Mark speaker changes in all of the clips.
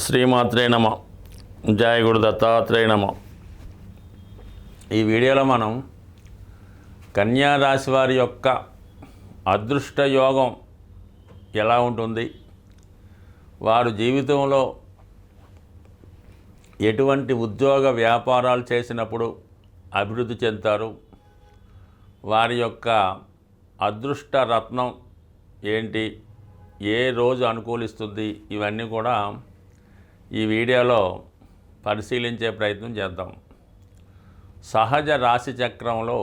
Speaker 1: శ్రీమాత్రే నమ. జయ గురు దత్తాత్రేయ నమ. ఈ వీడియోలో మనం కన్యా రాశి వారి యొక్క అదృష్ట యోగం ఎలా ఉంటుంది, వారు జీవితంలో ఎటువంటి ఉద్యోగ వ్యాపారాలు చేసినప్పుడు అభివృద్ధి చెందుతారు, వారి యొక్క అదృష్ట రత్నం ఏంటి, ఏ రోజు అనుకూలిస్తుంది, ఇవన్నీ కూడా ఈ వీడియోలో పరిశీలించే ప్రయత్నం చేద్దాం. సహజ రాశి చక్రంలో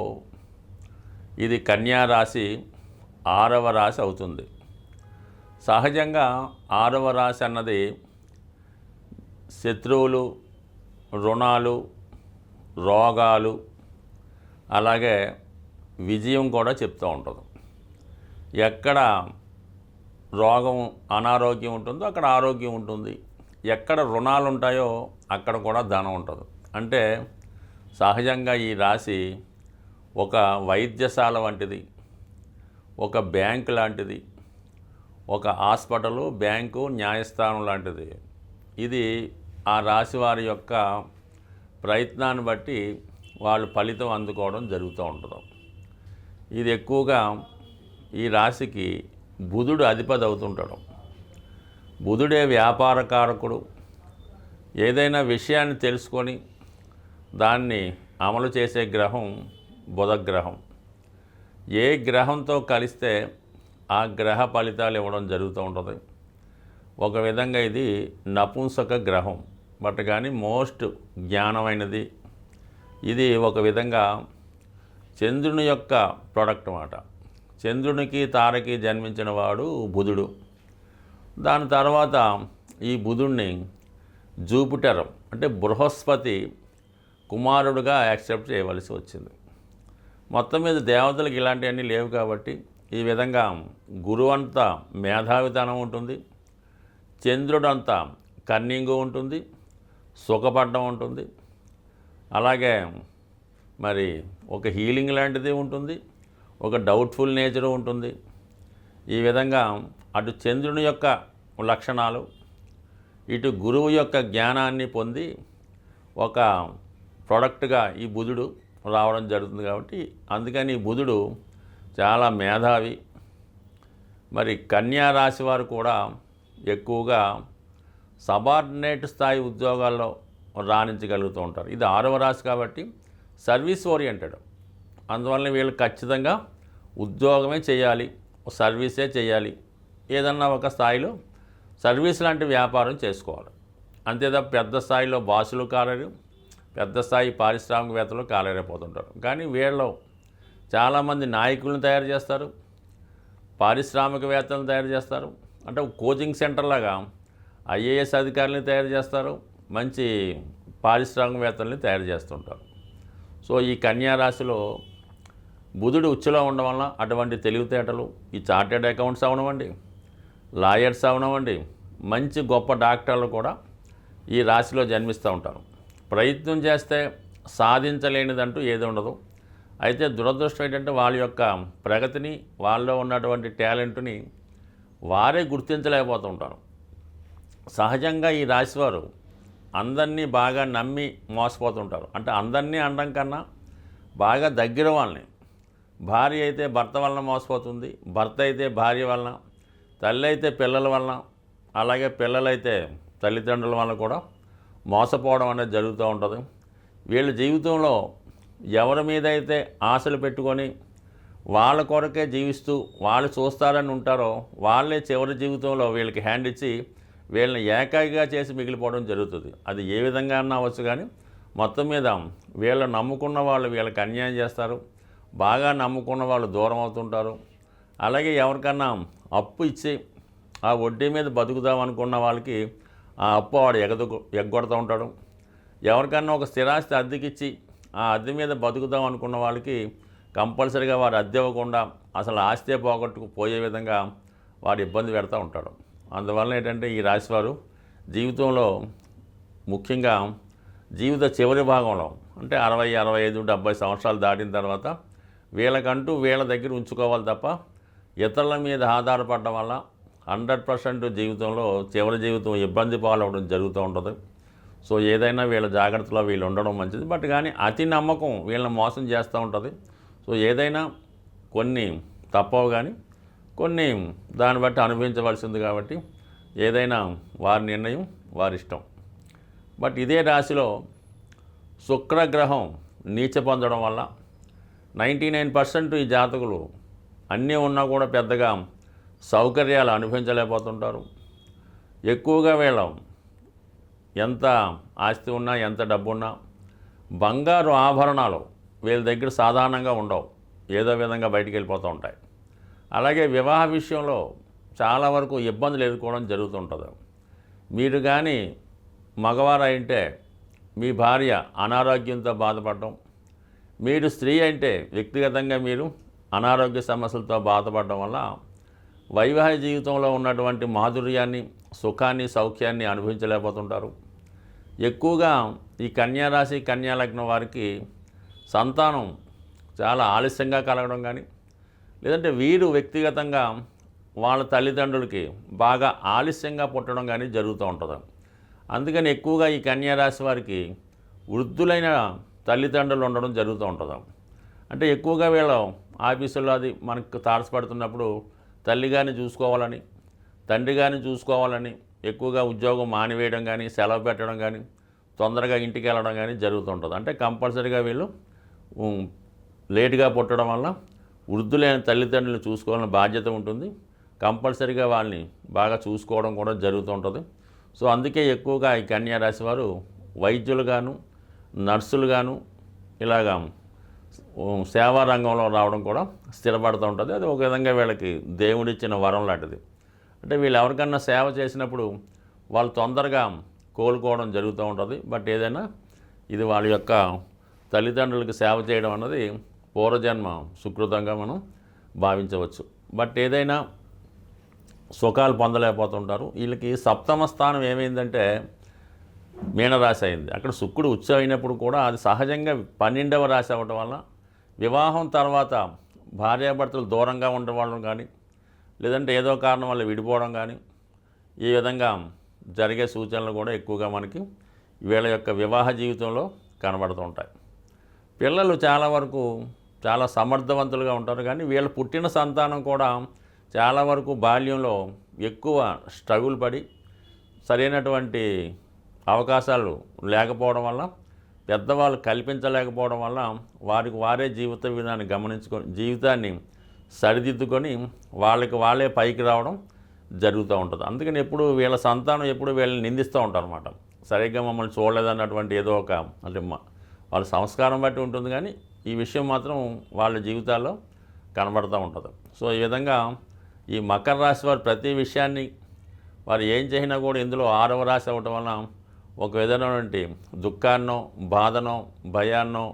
Speaker 1: ఇది కన్యా రాశి 6వ రాశి అవుతుంది. సహజంగా 6వ రాశి అన్నది శత్రువులు, రుణాలు, రోగాలు, అలాగే విజయం కూడా చెప్తూ ఉంటుంది. ఎక్కడ రోగం అనారోగ్యం ఉంటుందో అక్కడ ఆరోగ్యం ఉంటుంది, ఎక్కడ రుణాలు ఉంటాయో అక్కడ కూడా ధనం ఉంటుంది. అంటే సహజంగా ఈ రాశి ఒక వైద్యశాల వంటిది, ఒక బ్యాంకు లాంటిది, ఒక హాస్పిటలు, బ్యాంకు, న్యాయస్థానం లాంటిది. ఇది ఆ రాశి వారి యొక్క ప్రయత్నాన్ని బట్టి వాళ్ళు ఫలితం అందుకోవడం జరుగుతూ ఉంటుంది. ఇది ఎక్కువగా ఈ రాశికి బుధుడు అధిపతి అవుతుంటాడు. బుధుడే వ్యాపారకారకుడు. ఏదైనా విషయాన్ని తెలుసుకొని దాన్ని అమలు చేసే గ్రహం బుధగ్రహం. ఏ గ్రహంతో కలిస్తే ఆ గ్రహ ఫలితాలు ఇవ్వడం జరుగుతూ ఉంటుంది. ఒక విధంగా ఇది నపుంసక గ్రహం, బట్ కానీ మోస్ట్ జ్ఞానమైనది. ఇది ఒక విధంగా చంద్రుని యొక్క ప్రొడక్ట్ అన్నమాట. చంద్రునికి తారకి జన్మించిన వాడు బుధుడు. దాని తర్వాత ఈ బుధుడిని జూపిటర్ అంటే బృహస్పతి కుమారుడుగా యాక్సెప్ట్ చేయవలసి వచ్చింది. మొత్తం మీద దేవతలకు ఇలాంటివన్నీ లేవు కాబట్టి ఈ విధంగా గురువు అంతా మేధావితనం ఉంటుంది, చంద్రుడు అంతా కన్నింగు ఉంటుంది, సుఖపడ్డం ఉంటుంది, అలాగే మరి ఒక హీలింగ్ లాంటిది ఉంటుంది, ఒక డౌట్ఫుల్ నేచరు ఉంటుంది. ఈ విధంగా అటు చంద్రుని యొక్క లక్షణాలు, ఇటు గురువు యొక్క జ్ఞానాన్ని పొంది ఒక ప్రొడక్ట్గా ఈ బుధుడు రావడం జరుగుతుంది. కాబట్టి అందుకని ఈ బుధుడు చాలా మేధావి. మరి కన్యా రాశి వారు కూడా ఎక్కువగా సబార్డినేట్ స్థాయి ఉద్యోగాల్లో రాణించగలుగుతూ ఉంటారు. ఇది 6వ రాశి కాబట్టి సర్వీస్ ఓరియంటెడ్. అందువల్ల వీళ్ళు ఖచ్చితంగా ఉద్యోగమే చేయాలి, సర్వీసే చేయాలి, ఏదన్నా ఒక స్థాయిలో సర్వీస్ లాంటి వ్యాపారం చేసుకోవాలి. అంతే తప్ప పెద్ద స్థాయిలో బాసులు కాలేరు, పెద్ద స్థాయి పారిశ్రామికవేత్తలు కాలేరైపోతుంటారు. కానీ వీళ్ళు చాలామంది నాయకులను తయారు చేస్తారు, పారిశ్రామికవేత్తలను తయారు చేస్తారు. అంటే కోచింగ్ సెంటర్ లాగా ఐఏఎస్ అధికారులను తయారు చేస్తారు, మంచి పారిశ్రామికవేత్తల్ని తయారు చేస్తుంటారు. సో ఈ కన్యా రాశిలో బుధుడు ఉచ్చులో ఉండడం వల్ల అటువంటి తెలివితేటలు, ఈ చార్టెడ్ అకౌంట్స్ అవనవండి, లాయర్స్ అవనవండి, మంచి గొప్ప డాక్టర్లు కూడా ఈ రాశిలో జన్మిస్తూ ఉంటారు. ప్రయత్నం చేస్తే సాధించలేనిదంటూ ఏది ఉండదు. అయితే దురదృష్టం ఏంటంటే వాళ్ళ యొక్క ప్రగతిని, వాళ్ళలో ఉన్నటువంటి టాలెంట్ని వారే గుర్తించలేకపోతూ ఉంటారు. సహజంగా ఈ రాశివారు అందరినీ బాగా నమ్మి మోసపోతుంటారు. అంటే అందరినీ అనడం కన్నా బాగా దగ్గర వాళ్ళని, భార్య అయితే భర్త వలన మోసపోతుంది, భర్త అయితే భార్య వలన, తల్లి అయితే పిల్లల వలన, అలాగే పిల్లలైతే తల్లిదండ్రుల వలన కూడా మోసపోవడం అనేది జరుగుతూ ఉంటుంది. వీళ్ళ జీవితంలో ఎవరి మీద అయితే ఆశలు పెట్టుకొని వాళ్ళ కొరకే జీవిస్తూ వాళ్ళు చూస్తారని ఉంటారో వాళ్ళే చివరి జీవితంలో వీళ్ళకి హ్యాండ్ ఇచ్చి వీళ్ళని ఏకాకిగా చేసి మిగిలిపోవడం జరుగుతుంది. అది ఏ విధంగా అన్నా అవ్వచ్చు. కానీ మొత్తం మీద వీళ్ళు నమ్ముకున్న వాళ్ళు వీళ్ళకి అన్యాయం చేస్తారు, బాగా నమ్ముకున్న వాళ్ళు దూరం అవుతుంటారు. అలాగే ఎవరికన్నా అప్పు ఇచ్చి ఆ వడ్డీ మీద బతుకుదాం అనుకున్న వాళ్ళకి ఆ అప్పు వాడు ఎగ్గొడుతూ ఉంటాడు. ఎవరికన్నా ఒక స్థిరాస్తి అద్దెకిచ్చి ఆ అద్దె మీద బతుకుదాం అనుకున్న వాళ్ళకి కంపల్సరీగా వారు అద్దె ఇవ్వకుండా అసలు ఆస్తే పోగొట్టుకుపోయే విధంగా వాడు ఇబ్బంది పెడతా ఉంటాడు. అందువల్ల ఏంటంటే ఈ రాశివారు జీవితంలో ముఖ్యంగా జీవిత చివరి భాగంలో అంటే 60, 65, 70 సంవత్సరాలు దాటిన తర్వాత వీళ్ళకంటూ వీళ్ళ దగ్గర ఉంచుకోవాలి తప్ప ఇతరుల మీద ఆధారపడడం వల్ల 100% జీవితంలో చివరి జీవితం ఇబ్బంది పాలవడం జరుగుతూ ఉంటుంది. సో ఏదైనా వీళ్ళ జాగ్రత్తలో వీళ్ళు ఉండడం మంచిది. బట్ కానీ అతి నమ్మకం వీళ్ళని మోసం చేస్తూ ఉంటుంది. సో ఏదైనా కొన్ని తప్పవు, కానీ కొన్ని దాన్ని బట్టి అనుభవించవలసింది. కాబట్టి ఏదైనా వారి నిర్ణయం, వారి ఇష్టం. బట్ ఇదే రాశిలో శుక్రగ్రహం నీచ పొందడం వల్ల 99% ఈ జాతకులు అన్నీ ఉన్నా కూడా పెద్దగా సౌకర్యాలు అనుభవించలేకపోతుంటారు. ఎక్కువగా వీళ్ళ ఎంత ఆస్తి ఉన్నా, ఎంత డబ్బు ఉన్నా, బంగారు ఆభరణాలు వీళ్ళ దగ్గర సాధారణంగా ఉండవు, ఏదో విధంగా బయటికి వెళ్ళిపోతూ ఉంటాయి. అలాగే వివాహ విషయంలో చాలా వరకు ఇబ్బందులు ఎదుర్కోవడం జరుగుతుంటుంది. మీరు కానీ మగవారు అయితే మీ భార్య అనారోగ్యంతో బాధపడడం, మీరు స్త్రీ అంటే వ్యక్తిగతంగా మీరు అనారోగ్య సమస్యలతో బాధపడడం వల్ల వైవాహిక జీవితంలో ఉన్నటువంటి మాధుర్యాన్ని, సుఖాన్ని, సౌఖ్యాన్ని అనుభవించలేకపోతుంటారు. ఎక్కువగా ఈ కన్యారాశి, కన్యాలగ్నం వారికి సంతానం చాలా ఆలస్యంగా కలగడం కానీ, లేదంటే వీరు వ్యక్తిగతంగా వాళ్ళ తల్లిదండ్రులకి బాగా ఆలస్యంగా పుట్టడం కానీ జరుగుతూ ఉంటుంది. అందుకని ఎక్కువగా ఈ కన్యారాశి వారికి వృద్ధులైన తల్లిదండ్రులు ఉండడం జరుగుతూ ఉంటుంది. అంటే ఎక్కువగా వీళ్ళు ఆఫీసుల్లో అది మనకు తారసపడుతున్నప్పుడు తల్లి గారిని చూసుకోవాలని, తండ్రి గారిని చూసుకోవాలని ఎక్కువగా ఉద్యోగం మానివేయడం కానీ, సెలవు పెట్టడం కానీ, తొందరగా ఇంటికి వెళ్ళడం కానీ జరుగుతుంటుంది. అంటే కంపల్సరీగా వీళ్ళు లేటుగా పుట్టడం వల్ల వృద్ధులైన తల్లిదండ్రులను చూసుకోవాలని బాధ్యత ఉంటుంది. కంపల్సరీగా వాళ్ళని బాగా చూసుకోవడం కూడా జరుగుతూ ఉంటుంది. సో అందుకే ఎక్కువగా ఈ కన్యా రాశి వారు వైద్యులుగాను, నర్సులుగాను ఇలాగా సేవా రంగంలో రావడం కూడా స్థిరపడుతూ ఉంటుంది. అది ఒక విధంగా వీళ్ళకి దేవుడిచ్చిన వరం లాంటిది. అంటే వీళ్ళు ఎవరికన్నా సేవ చేసినప్పుడు వాళ్ళు తొందరగా కోలుకోవడం జరుగుతూ ఉంటుంది. బట్ ఏదైనా ఇది వాళ్ళ యొక్క తల్లిదండ్రులకు సేవ చేయడం అన్నది పూర్వజన్మ సుకృతంగా మనం భావించవచ్చు. బట్ ఏదైనా సుఖాలు పొందలేకపోతుంటారు. వీళ్ళకి సప్తమ స్థానం ఏమైందంటే మీనరాశి అయింది. అక్కడ శుక్రుడు ఉచ్చ అయినప్పుడు కూడా అది సహజంగా 12వ రాశి అవ్వడం వల్ల వివాహం తర్వాత భార్యాభర్తలు దూరంగా ఉండడం కానీ, లేదంటే ఏదో కారణం వల్ల విడిపోవడం కానీ, ఈ విధంగా జరిగే సూచనలు కూడా ఎక్కువగా మనకి వీళ్ళ యొక్క వివాహ జీవితంలో కనబడుతూ ఉంటాయి. పిల్లలు చాలా వరకు చాలా సమర్థవంతులుగా ఉంటారు, కానీ వీళ్ళు పుట్టిన సంతానం కూడా చాలా వరకు బాల్యంలో ఎక్కువ స్ట్రగుల్ పడి సరైనటువంటి అవకాశాలు లేకపోవడం వల్ల, పెద్దవాళ్ళు కల్పించలేకపోవడం వల్ల వారికి వారే జీవిత విధానాన్ని గమనించుకొని జీవితాన్ని సరిదిద్దుకొని వాళ్ళే పైకి రావడం జరుగుతూ ఉంటుంది. అందుకని ఎప్పుడు వీళ్ళ సంతానం ఎప్పుడు వీళ్ళని నిందిస్తూ ఉంటారు అన్నమాట. సరిగ్గా మమ్మల్ని చూడలేదన్నటువంటి ఏదో ఒక అంటే వాళ్ళ సంస్కారం బట్టి ఉంటుంది, కానీ ఈ విషయం మాత్రం వాళ్ళ జీవితాల్లో కనబడుతూ ఉంటుంది. సో ఈ విధంగా ఈ మకర రాశి వారు ప్రతి విషయాన్ని వారు ఏం చేసినా కూడా ఇందులో 6వ రాశి అవ్వటం వలన ఒక విధమైనటువంటి దుఃఖాన్నో, బాధనో, భయాన్నో,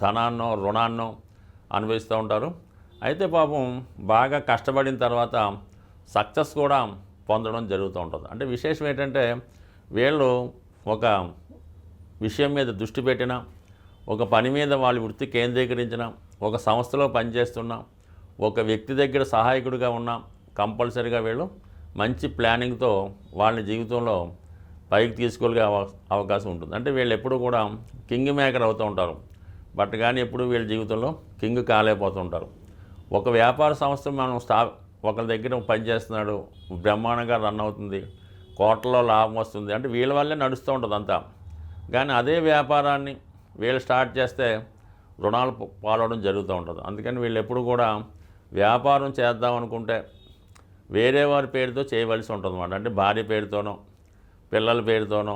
Speaker 1: ధనాన్నో, రుణాన్నో అనుభవిస్తూ ఉంటారు. అయితే పాపం బాగా కష్టపడిన తర్వాత సక్సెస్ కూడా పొందడం జరుగుతూ ఉంటుంది. అంటే విశేషం ఏంటంటే వీళ్ళు ఒక విషయం మీద దృష్టి పెట్టినా, ఒక పని మీద వాళ్ళు వృత్తి కేంద్రీకరించిన, ఒక సంస్థలో పనిచేస్తున్నా, ఒక వ్యక్తి దగ్గర సహాయకుడిగా ఉన్నా కంపల్సరీగా వీళ్ళు మంచి ప్లానింగ్తో వాళ్ళ జీవితంలో పైకి తీసుకోగలిగే అవకాశం ఉంటుంది. అంటే వీళ్ళు ఎప్పుడు కూడా కింగ్ మేకర్ అవుతూ ఉంటారు. బట్ కానీ ఎప్పుడు వీళ్ళ జీవితంలో కింగ్ కాలేకపోతుంటారు. ఒక వ్యాపార సంస్థ మనం ఒకరి దగ్గర పనిచేస్తున్నాడు, బ్రహ్మాండంగా రన్ అవుతుంది, కోట్లలో లాభం వస్తుంది అంటే వీళ్ళ వల్లే నడుస్తూ ఉంటుంది అంతా. కానీ అదే వ్యాపారాన్ని వీళ్ళు స్టార్ట్ చేస్తే రుణాలు పాలవడం జరుగుతూ ఉంటుంది. అందుకని వీళ్ళు ఎప్పుడు కూడా వ్యాపారం చేద్దాం అనుకుంటే వేరే వారి పేరుతో చేయవలసి ఉంటుంది అన్నమాట. అంటే భార్య పేరుతోనో, పిల్లల పేరుతోనో,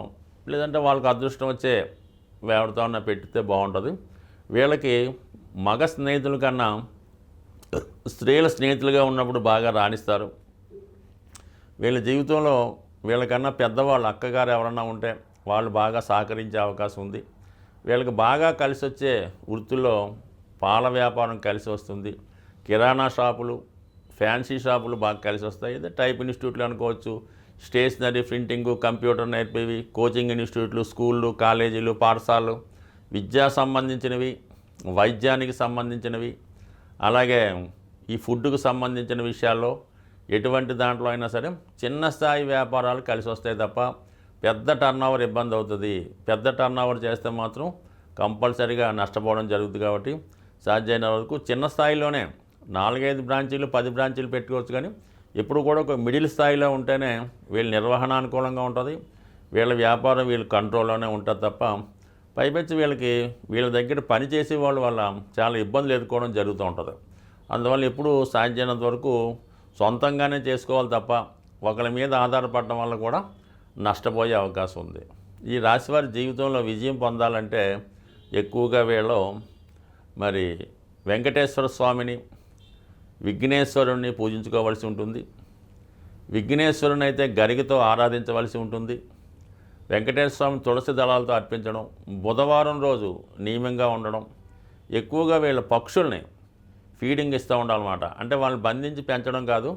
Speaker 1: లేదంటే వాళ్ళకి అదృష్టం వచ్చే ఎవరితోనో పెట్టితే బాగుంటుంది. వీళ్ళకి మగ స్నేహితుల కన్నా స్త్రీల స్నేహితులుగా ఉన్నప్పుడు బాగా రాణిస్తారు. వీళ్ళ జీవితంలో వీళ్ళకన్నా పెద్దవాళ్ళు అక్కగారు ఎవరన్నా ఉంటే వాళ్ళు బాగా సహకరించే అవకాశం ఉంది. వీళ్ళకి బాగా కలిసి వచ్చే వృత్తుల్లో పాల వ్యాపారం కలిసి వస్తుంది, కిరాణా షాపులు, ఫ్యాన్సీ షాపులు బాగా కలిసి వస్తాయి. ఇదే టైప్ ఇన్స్టిట్యూట్లు అనుకోవచ్చు, స్టేషనరీ, ప్రింటింగు, కంప్యూటర్ నేర్పేవి, కోచింగ్ ఇన్స్టిట్యూట్లు, స్కూళ్ళు, కాలేజీలు, పాఠశాలలు, విద్యా సంబంధించినవి, వైద్యానికి సంబంధించినవి, అలాగే ఈ ఫుడ్కు సంబంధించిన విషయాల్లో ఎటువంటి దాంట్లో అయినా సరే చిన్న స్థాయి వ్యాపారాలు కలిసి వస్తాయి తప్ప పెద్ద టర్నోవర్ ఇబ్బంది అవుతుంది. పెద్ద టర్నోవర్ చేస్తే మాత్రం కంపల్సరీగా నష్టపోవడం జరుగుతుంది. కాబట్టి సాధ్యమైన వరకు చిన్న స్థాయిలోనే 4-5 బ్రాంచీలు 10 బ్రాంచీలు పెట్టుకోవచ్చు. కానీ ఎప్పుడు కూడా ఒక మిడిల్ స్థాయిలో ఉంటేనే వీళ్ళ నిర్వహణ అనుకూలంగా ఉంటుంది, వీళ్ళ వ్యాపారం వీళ్ళ కంట్రోల్లోనే ఉంటుంది తప్ప పైపెచ్చి వీళ్ళ దగ్గర పనిచేసే వాళ్ళ వల్ల చాలా ఇబ్బందులు ఎదుర్కోవడం జరుగుతూ ఉంటుంది. అందువల్ల ఎప్పుడు సాధ్యమైనంత వరకు సొంతంగానే చేసుకోవాలి తప్ప ఒకరి మీద ఆధారపడడం వల్ల కూడా నష్టపోయే అవకాశం ఉంది. ఈ రాశివారి జీవితంలో విజయం పొందాలంటే ఎక్కువగా వీళ్ళు మరి వెంకటేశ్వర స్వామిని, విఘ్నేశ్వరుణ్ణి పూజించుకోవలసి ఉంటుంది. విఘ్నేశ్వరుని అయితే గరికతో ఆరాధించవలసి ఉంటుంది. వెంకటేశ్వర స్వామి తులసి దళాలతో అర్పించడం, బుధవారం రోజు నియమంగా ఉండడం, ఎక్కువగా వీళ్ళ పక్షుల్ని ఫీడింగ్ ఇస్తూ ఉండాలన్నమాట. అంటే వాళ్ళని బంధించి పెంచడం కాదు,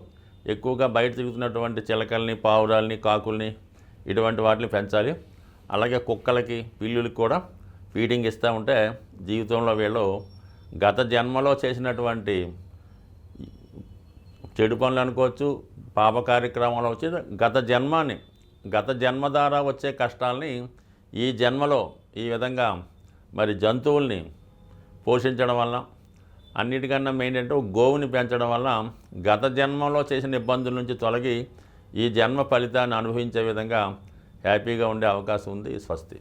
Speaker 1: ఎక్కువగా బయట తిరుగుతున్నటువంటి చిలకల్ని, పావురాల్ని, కాకుల్ని ఇటువంటి వాటిని పెంచాలి. అలాగే కుక్కలకి, పిల్లులకి కూడా ఫీడింగ్ ఇస్తూ ఉంటే జీవితంలో వీళ్ళు గత జన్మలో చేసినటువంటి చెడు పనులు అనుకోవచ్చు, పాప కార్యక్రమాలు వచ్చి గత జన్మ ద్వారా వచ్చే కష్టాలని ఈ జన్మలో ఈ విధంగా మరి జంతువుల్ని పోషించడం వల్ల, అన్నిటికన్నా మెయిన్ ఏంటంటే గోవుని పెంచడం వల్ల గత జన్మలో చేసిన ఇబ్బందుల నుంచి తొలగి ఈ జన్మ ఫలితాన్ని అనుభవించే విధంగా హ్యాపీగా ఉండే అవకాశం ఉంది. స్వస్తి.